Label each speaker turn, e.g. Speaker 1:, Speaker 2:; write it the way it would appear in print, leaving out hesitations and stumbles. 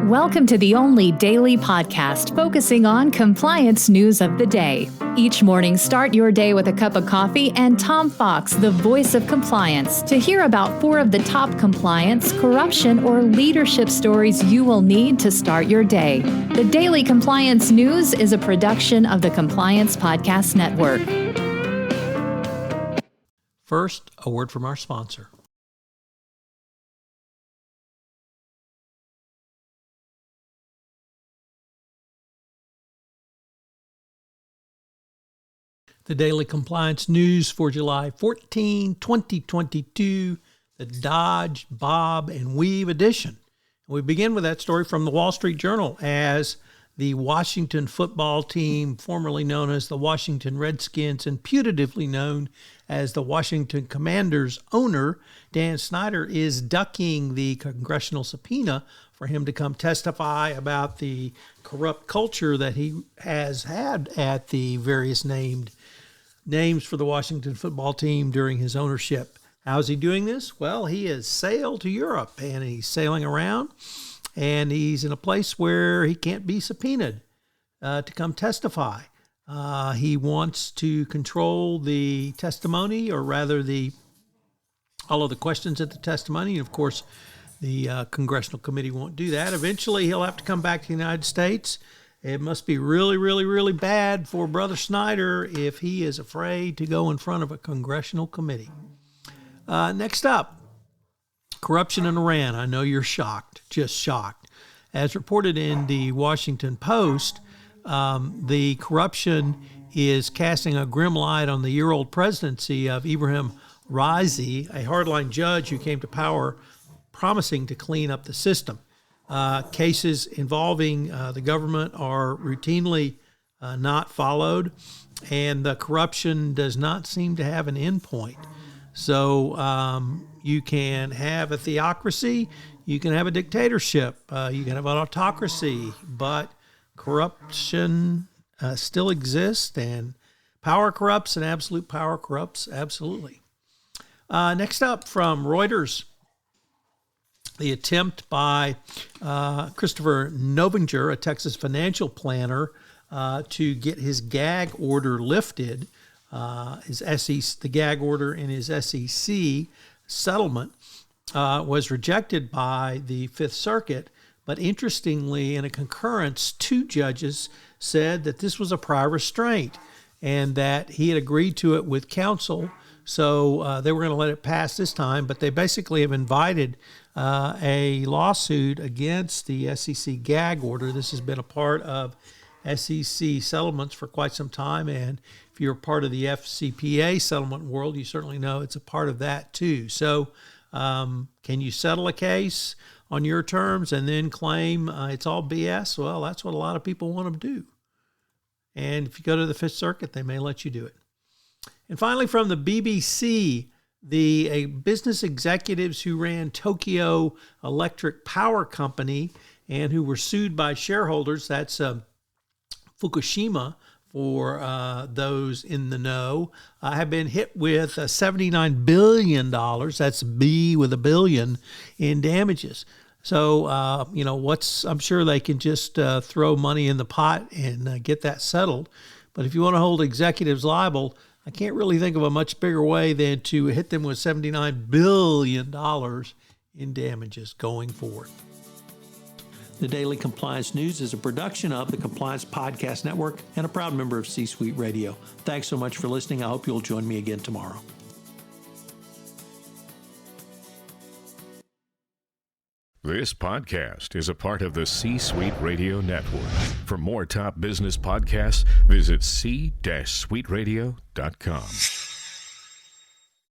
Speaker 1: Welcome to the only daily podcast focusing on compliance news of the day. Each morning, start your day with a cup of coffee and Tom Fox, the voice of compliance, to hear about 4 of the top compliance, corruption, or leadership stories you will need to start your day. The Daily Compliance News is a production of the Compliance Podcast Network.
Speaker 2: First, a word from our sponsor. The Daily Compliance News for July 14, 2022, the Dodge, Bob, and Weave edition. We begin with that story from the Wall Street Journal as the Washington football team, formerly known as the Washington Redskins and putatively known as the Washington Commanders owner, Dan Snyder, is ducking the congressional subpoena for him to come testify about the corrupt culture that he has had at the various names for the Washington football team during his ownership. How's he doing this? Well, he has sailed to Europe and he's sailing around and he's in a place where he can't be subpoenaed to come testify. He wants to control the testimony, or rather all of the questions at the testimony. And of course, the Congressional committee won't do that. Eventually, he'll have to come back to the United States. It must be really, really, really bad for Brother Snyder if he is afraid to go in front of a congressional committee. Next up, corruption in Iran. I know you're shocked, just shocked. As reported in the Washington Post, the corruption is casting a grim light on the year-old presidency of Ibrahim Raisi, a hardline judge who came to power promising to clean up the system. Cases involving the government are routinely not followed, and the corruption does not seem to have an endpoint. So you can have a theocracy, you can have a dictatorship, you can have an autocracy, but corruption still exists, and power corrupts, and absolute power corrupts absolutely. Next up from Reuters, the attempt by Christopher Novinger, a Texas financial planner, to get his gag order lifted, the gag order in his SEC settlement was rejected by the Fifth Circuit. But interestingly, in a concurrence, 2 judges said that this was a prior restraint and that he had agreed to it with counsel. So they were going to let it pass this time, but they basically have invited a lawsuit against the SEC gag order. This has been a part of SEC settlements for quite some time, and if you're part of the FCPA settlement world, you certainly know it's a part of that too. So can you settle a case on your terms and then claim it's all BS? Well, that's what a lot of people want to do. And if you go to the Fifth Circuit, they may let you do it. And finally, from the BBC, the business executives who ran Tokyo Electric Power Company and who were sued by shareholders, that's Fukushima for those in the know, have been hit with $79 billion, that's B with a billion, in damages. So, I'm sure they can just throw money in the pot and get that settled. But if you want to hold executives liable, I can't really think of a much bigger way than to hit them with $79 billion in damages going forward. The Daily Compliance News is a production of the Compliance Podcast Network and a proud member of C-Suite Radio. Thanks so much for listening. I hope you'll join me again tomorrow.
Speaker 3: This podcast is a part of the C-Suite Radio Network. For more top business podcasts, visit c-suiteradio.com.